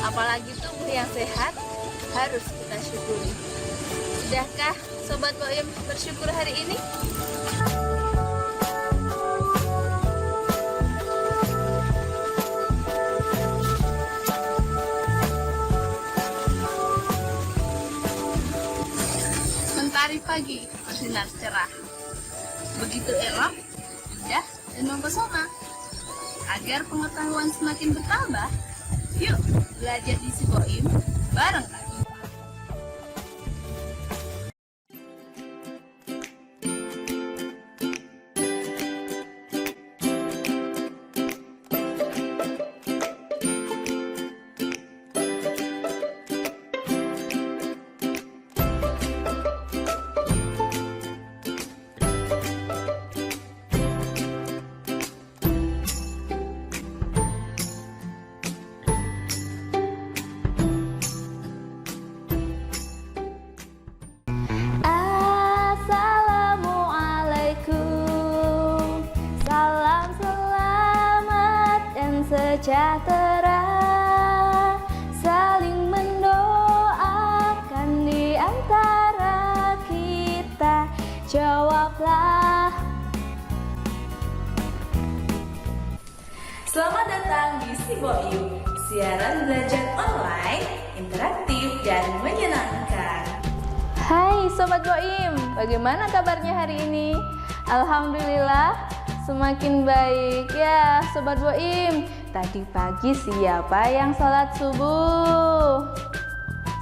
Apalagi tubuh yang sehat harus kita syukuri. Sudahkah Sobat Boim bersyukur hari ini? Mentari pagi bersinar cerah, begitu elok, indah, dan mempesona. Agar pengetahuan semakin bertambah, yuk belajar di Si Boim bareng Kak. Sejahtera, saling mendoakan di antara kita. Jawablah. Selamat datang di Si Boim, siaran belajar online, interaktif dan menyenangkan. Hai Sobat Boim, bagaimana kabarnya hari ini? Alhamdulillah, semakin baik ya Sobat Boim. Tadi pagi siapa yang sholat subuh?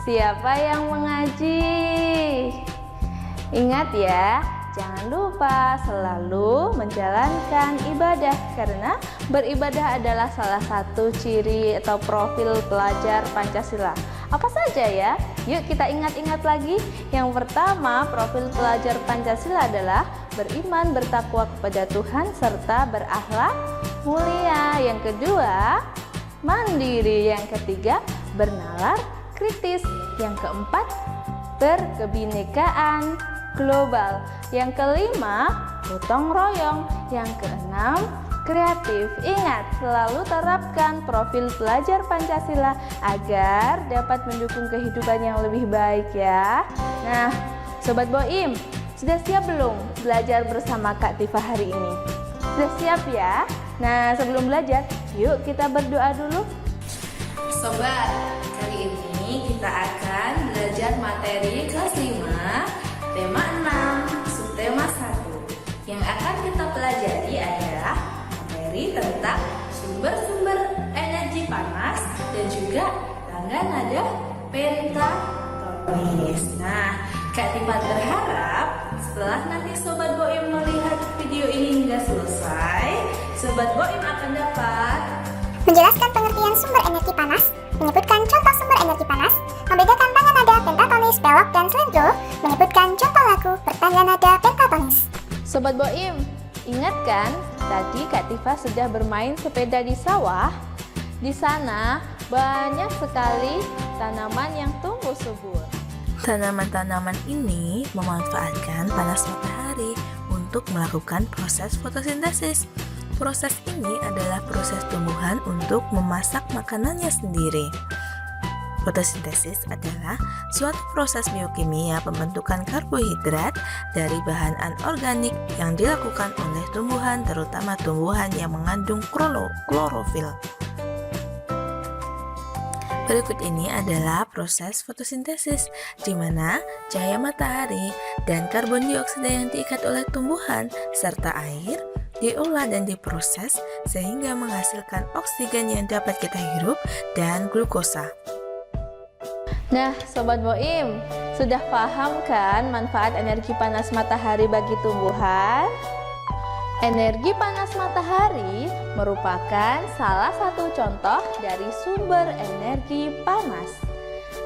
Siapa yang mengaji? Ingat ya, jangan lupa selalu menjalankan ibadah, karena beribadah adalah salah satu ciri atau profil pelajar Pancasila. Apa saja ya? Yuk kita ingat-ingat lagi. Yang pertama, profil pelajar Pancasila adalah beriman, bertakwa kepada Tuhan, serta berakhlak mulia. Yang kedua, mandiri. Yang ketiga, bernalar kritis. Yang keempat, berkebinekaan global. Yang kelima, gotong royong. Yang keenam, kreatif. Ingat, selalu terapkan profil pelajar Pancasila agar dapat mendukung kehidupan yang lebih baik ya. Nah, Sobat Boim, sudah siap belum belajar bersama Kak Tifa hari ini? Sudah siap ya? Nah, sebelum belajar, yuk kita berdoa dulu. Sobat, kali ini kita akan belajar materi kelas 5, tema 6, subtema 1. Yang akan kita pelajari adalah materi tentang sumber-sumber energi panas dan juga tangga nada pentatonis. Nah, Kak Tifa berharap setelah nanti Sobat Boim melihat video ini hingga selesai, Sobat Boim akan dapat menjelaskan pengertian sumber energi panas, menyebutkan contoh sumber energi panas, membedakan tangga nada pentatonis, pelok, dan slendro, menyebutkan contoh lagu bertangga nada pentatonis. Sobat Boim, ingat kan tadi Kak Tifa sudah bermain sepeda di sawah? Di sana banyak sekali tanaman yang tumbuh subur. Tanaman-tanaman ini memanfaatkan panas matahari untuk melakukan proses fotosintesis. Proses ini adalah proses tumbuhan untuk memasak makanannya sendiri. Fotosintesis adalah suatu proses biokimia pembentukan karbohidrat dari bahan anorganik yang dilakukan oleh tumbuhan, terutama tumbuhan yang mengandung klorofil. Berikut ini adalah proses fotosintesis, di mana cahaya matahari dan karbon dioksida yang diikat oleh tumbuhan serta air diolah dan diproses sehingga menghasilkan oksigen yang dapat kita hirup dan glukosa. Nah, Sobat Boim, sudah paham kan manfaat energi panas matahari bagi tumbuhan? Energi panas matahari merupakan salah satu contoh dari sumber energi panas.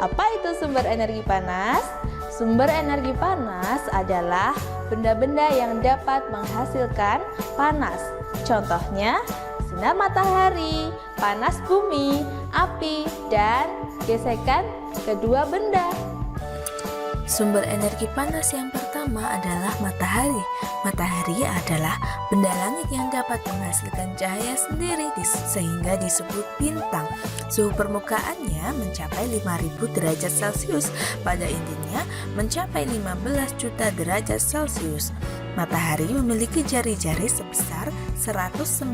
Apa itu sumber energi panas? Sumber energi panas adalah benda-benda yang dapat menghasilkan panas. Contohnya, sinar matahari, panas bumi, api, dan gesekan kedua benda. Sumber energi panas yang pertama pertama adalah matahari. Matahari adalah benda langit yang dapat menghasilkan cahaya sendiri sehingga disebut bintang. Suhu permukaannya mencapai 5000 derajat Celcius. Pada intinya mencapai 15 juta derajat Celcius. Matahari memiliki jari-jari sebesar 109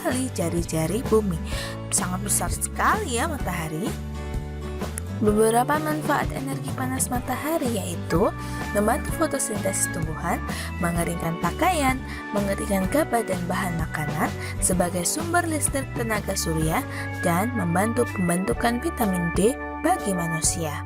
kali jari-jari bumi. Sangat besar sekali ya matahari. Beberapa manfaat energi panas matahari yaitu membantu fotosintesis tumbuhan, mengeringkan pakaian, mengeringkan gabah dan bahan makanan sebagai sumber listrik tenaga surya, dan membantu pembentukan vitamin D bagi manusia.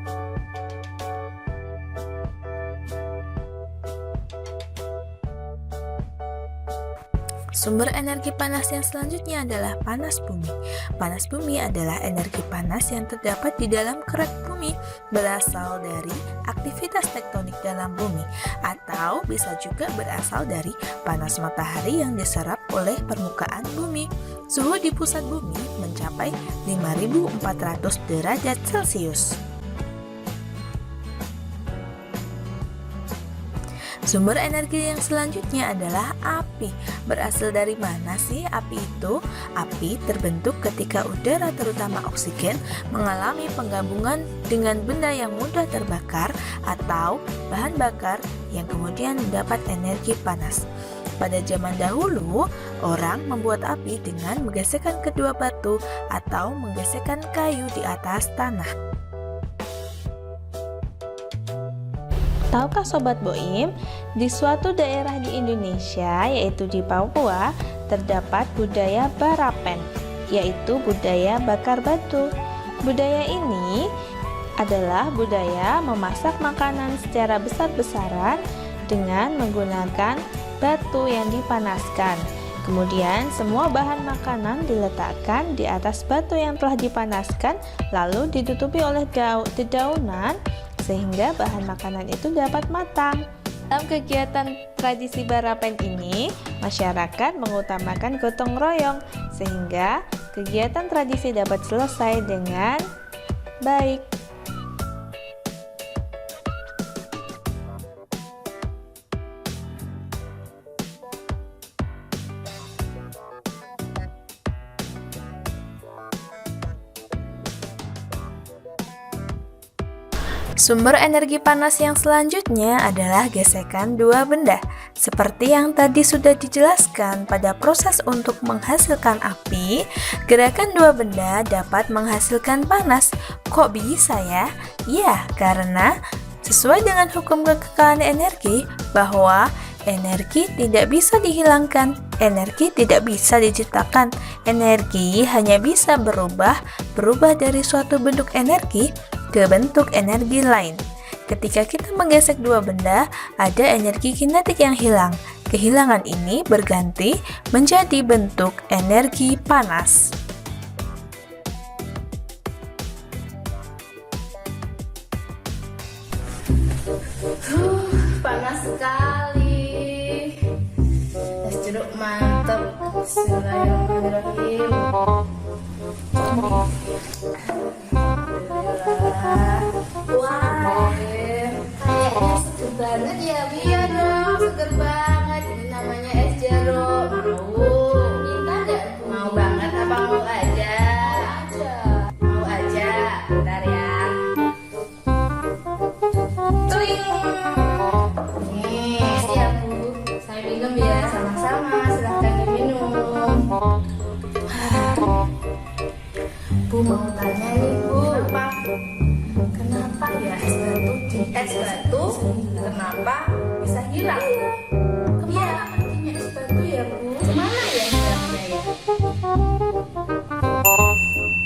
Sumber energi panas yang selanjutnya adalah panas bumi. Panas bumi adalah energi panas yang terdapat di dalam kerak bumi, berasal dari aktivitas tektonik dalam bumi, atau bisa juga berasal dari panas matahari yang diserap oleh permukaan bumi. Suhu di pusat bumi mencapai 5400 derajat Celcius. Sumber energi yang selanjutnya adalah api. Berasal dari mana sih api itu? Api terbentuk ketika udara, terutama oksigen, mengalami penggabungan dengan benda yang mudah terbakar atau bahan bakar yang kemudian mendapat energi panas. Pada zaman dahulu, orang membuat api dengan menggesekkan kedua batu atau menggesekkan kayu di atas tanah. Tahukah Sobat Boim, di suatu daerah di Indonesia, yaitu di Papua, terdapat budaya Barapen, yaitu budaya bakar batu. Budaya ini adalah budaya memasak makanan secara besar-besaran dengan menggunakan batu yang dipanaskan. Kemudian semua bahan makanan diletakkan di atas batu yang telah dipanaskan, lalu ditutupi oleh dedaunan sehingga bahan makanan itu dapat matang. Dalam kegiatan tradisi Barapen ini, masyarakat mengutamakan gotong royong sehingga kegiatan tradisi dapat selesai dengan baik. Sumber energi panas yang selanjutnya adalah gesekan dua benda. Seperti yang tadi sudah dijelaskan pada proses untuk menghasilkan api, gerakan dua benda dapat menghasilkan panas. Kok bisa ya? Ya, karena sesuai dengan hukum kekekalan energi bahwa energi tidak bisa dihilangkan, energi tidak bisa diciptakan, energi hanya bisa berubah dari suatu bentuk energi ke bentuk energi lain. Ketika kita menggesek dua benda, ada energi kinetik yang hilang. Kehilangan ini berganti menjadi bentuk energi panas. Panas sekali. Es jeruk mantap. Bismillahirrahmanirrahim. Wah, kayaknya seger banget ya, Bia dong, seger banget. Ini namanya es jeruk. Mau? Minta nggak? Mau banget apa mau aja? Mau aja. Bentar ya. Kling. Nih, siap Bu. Saya minum ya, sama-sama. Silahkan diminum. Bu mau tanya nih Bu, kenapa ya es batu kenapa bisa hilang? Kemana perginya es batu ya Bu? Kemana ya hilangnya ya?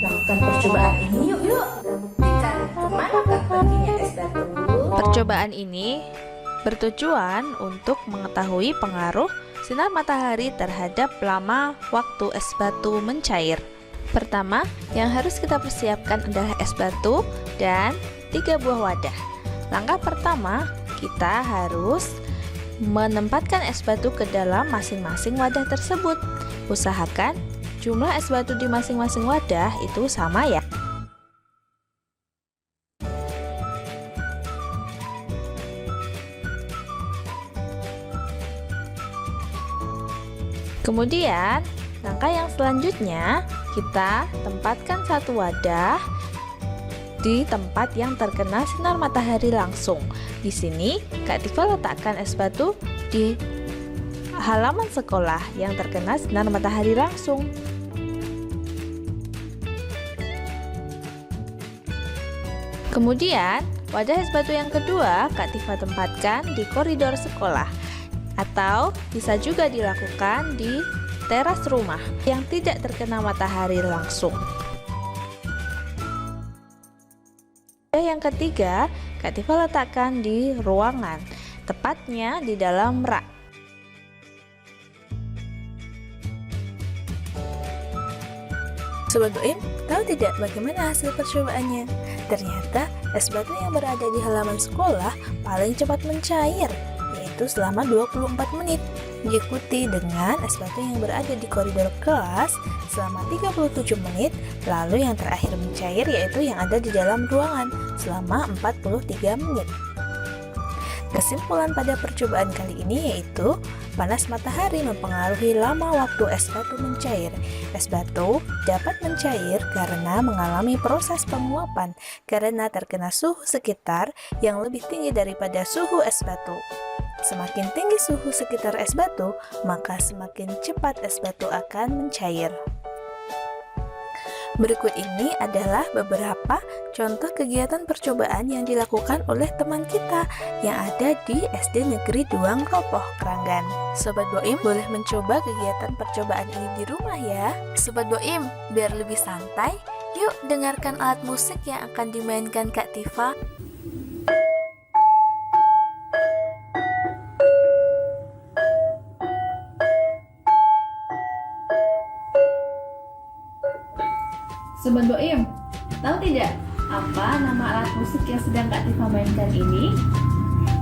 Lakukan percobaan ini yuk. Kita buktikan kemana kan perginya es batu. Percobaan ini bertujuan untuk mengetahui pengaruh sinar matahari terhadap lama waktu es batu mencair. Pertama, yang harus kita persiapkan adalah es batu dan 3 buah wadah. Langkah pertama, kita harus menempatkan es batu ke dalam masing-masing wadah tersebut. Usahakan jumlah es batu di masing-masing wadah itu sama ya. Kemudian, langkah yang selanjutnya, kita tempatkan satu wadah di tempat yang terkena sinar matahari langsung. Di sini, Kak Tifa letakkan es batu di halaman sekolah yang terkena sinar matahari langsung. Kemudian, wadah es batu yang kedua Kak Tifa tempatkan di koridor sekolah, atau bisa juga dilakukan di teras rumah yang tidak terkena matahari langsung. Yang ketiga, Kak Tifa letakkan di ruangan, tepatnya di dalam rak. Sobat Boim, tahu tidak bagaimana hasil percobaannya? Ternyata es batu yang berada di halaman sekolah paling cepat mencair, yaitu selama 24 menit. Diikuti dengan es batu yang berada di koridor kelas selama 37 menit, lalu yang terakhir mencair yaitu yang ada di dalam ruangan selama 43 menit. Kesimpulan pada percobaan kali ini yaitu panas matahari mempengaruhi lama waktu es batu mencair. Es batu dapat mencair karena mengalami proses penguapan karena terkena suhu sekitar yang lebih tinggi daripada suhu es batu. Semakin tinggi suhu sekitar es batu, maka semakin cepat es batu akan mencair. Berikut ini adalah beberapa contoh kegiatan percobaan yang dilakukan oleh teman kita yang ada di SD Negeri Duang Ropoh, Kranggan. Sobat Boim boleh mencoba kegiatan percobaan ini di rumah ya. Sobat Boim, biar lebih santai, yuk dengarkan alat musik yang akan dimainkan Kak Tifa. Sobat Boim, tahu tidak apa nama alat musik yang sedang Kak Tifa mainkan ini?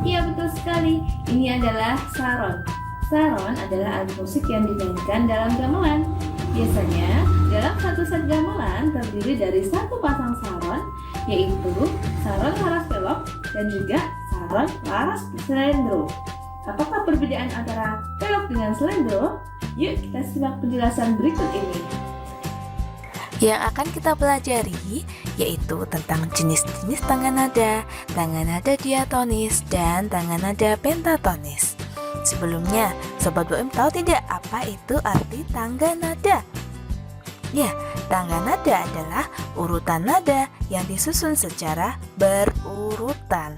Iya, betul sekali, ini adalah saron. Saron adalah alat musik yang dimainkan dalam gamelan. Biasanya, dalam satu set gamelan terdiri dari satu pasang saron, yaitu saron laras pelok dan juga saron laras selendro. Apakah perbedaan antara pelok dengan selendro? Yuk kita simak penjelasan berikut ini. Yang akan kita pelajari yaitu tentang jenis-jenis tangga nada diatonis, dan tangga nada pentatonis. Sebelumnya, Sobat Boim tahu tidak apa itu arti tangga nada? Ya, tangga nada adalah urutan nada yang disusun secara berurutan.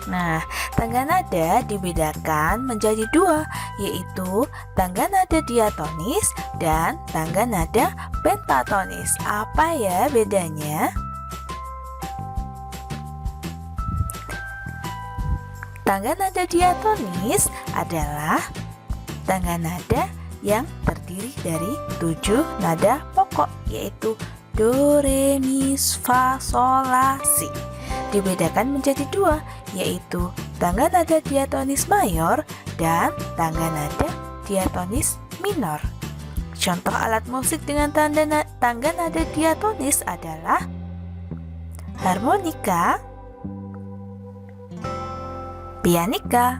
Nah, tangga nada dibedakan menjadi dua, yaitu tangga nada diatonis dan tangga nada pentatonis. Apa ya bedanya? Tangga nada diatonis adalah tangga nada yang terdiri dari 7 nada pokok, yaitu do, re, mi, fa, sol, la, si. Dibedakan menjadi dua, yaitu tangga nada diatonis mayor dan tangga nada diatonis minor. Contoh alat musik dengan tangga nada diatonis adalah harmonika, pianika,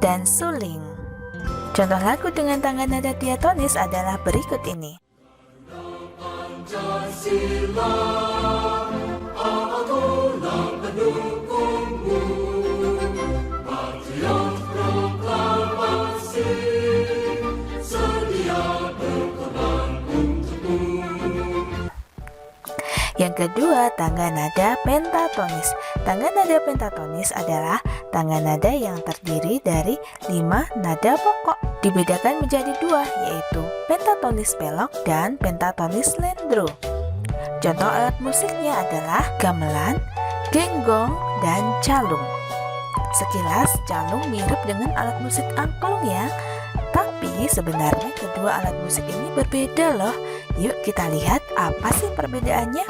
dan suling. Contoh lagu dengan tangga nada diatonis adalah berikut ini. Yang kedua, tangga nada pentatonis. Tangga nada pentatonis adalah tangga nada yang terdiri dari 5 nada pokok. Dibedakan menjadi dua, yaitu pentatonis pelok dan pentatonis slendro. Contoh alat musiknya adalah gamelan, genggong, dan calung. Sekilas, calung mirip dengan alat musik angklung ya. Tapi sebenarnya kedua alat musik ini berbeda loh. Yuk kita lihat apa sih perbedaannya.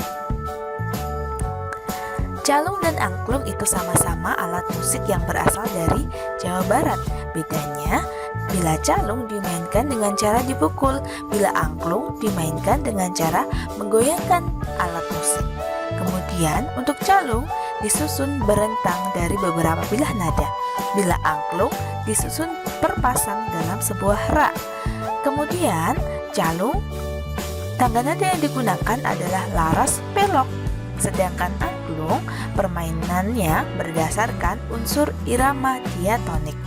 Calung dan angklung itu sama-sama alat musik yang berasal dari Jawa Barat. Bedanya, bila calung dimainkan dengan cara dipukul, bila angklung dimainkan dengan cara menggoyangkan alat musik. Kemudian untuk calung disusun berentang dari beberapa bilah nada. Bila angklung disusun berpasang dalam sebuah rak. Kemudian calung, tangga nada yang digunakan adalah laras pelok. Sedangkan angklung, permainannya berdasarkan unsur irama diatonik.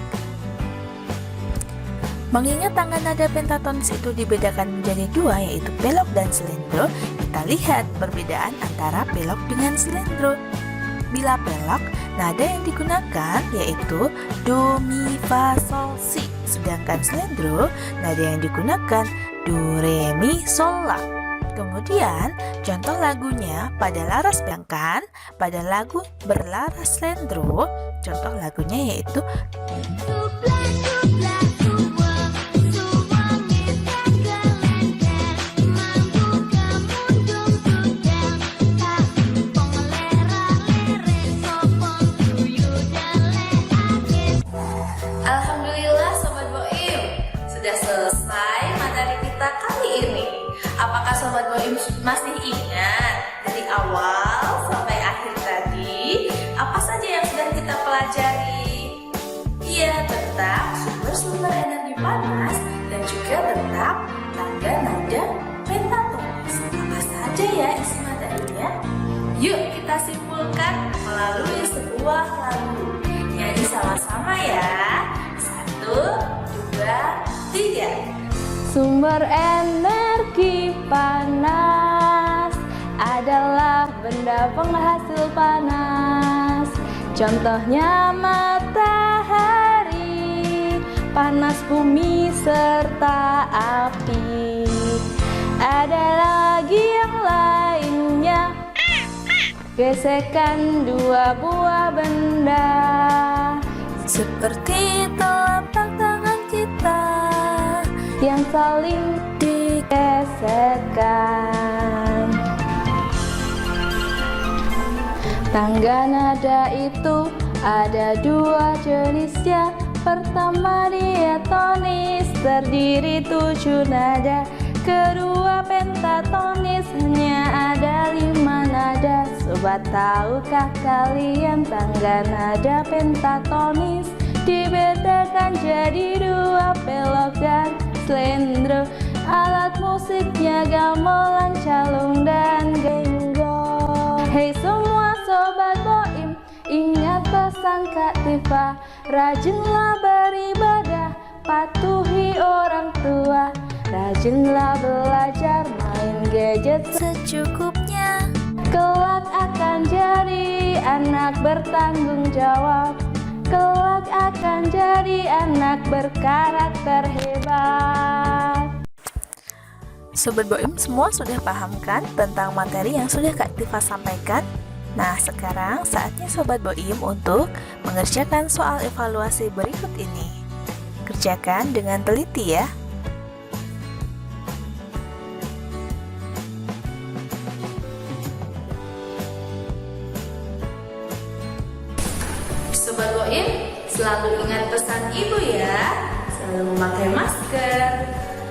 Mengingat tangga nada pentatonis itu dibedakan menjadi dua, yaitu pelok dan slendro, kita lihat perbedaan antara pelok dengan slendro. Bila pelok, nada yang digunakan yaitu do, mi, fa, sol, si. Sedangkan slendro, nada yang digunakan do, re, mi, sol, la. Kemudian, contoh lagunya pada laras pelangkan, pada lagu berlaras slendro, contoh lagunya yaitu Alhamdulillah Sobat Boim, sudah selesai materi kita kali ini. Apakah Sobat Boim masih ingat dari awal sampai akhir tadi apa saja yang sudah kita pelajari? Iya, tentang sumber-sumber energi panas dan juga tentang tangga nada pentatonis. Apa saja ya isi materinya? Yuk kita simpulkan melalui sebuah lagu. Nyanyi sama-sama ya. 1, 2, 3. Sumber energi panas adalah benda penghasil panas. Contohnya matahari, panas bumi serta api. Ada lagi yang lainnya, gesekan dua buah benda seperti telapak tangan kita yang saling digeserkan. Tangga nada itu ada dua jenisnya. Pertama diatonis, terdiri 7 nada. Kedua pentatonis, hanya ada 5 nada. Sobat, tahukah kalian tangga nada pentatonis dibedakan jadi 2, pelok dan slendro. Alat musiknya gamelan, calung dan genggong. Hei semua Sobat Boim, ingat pesan Kak Tifa, rajinlah beribadah, patuhi orang tua. Rajinlah belajar, main gadget secukupnya. Kelak akan jadi anak bertanggung jawab. Kelak akan jadi anak berkarakter hebat. Sobat Boim semua sudah paham kan tentang materi yang sudah Kak Tifa sampaikan? Nah, sekarang saatnya Sobat Boim untuk mengerjakan soal evaluasi berikut ini. Kerjakan dengan teliti ya. Sobat Boim, selalu ingat pesan ibu ya. Selalu memakai masker,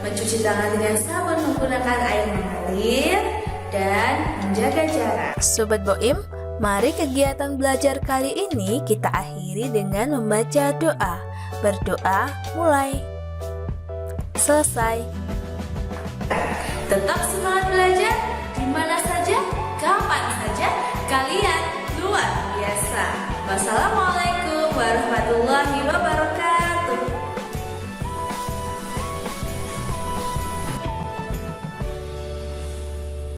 mencuci tangan dengan sabun menggunakan air mengalir, dan menjaga jarak. Sobat Boim, mari kegiatan belajar kali ini kita akhiri dengan membaca doa. Berdoa mulai. Selesai. Tetap semangat belajar, di mana saja, kapan saja, kalian luar biasa. Wassalamualaikum warahmatullahi wabarakatuh.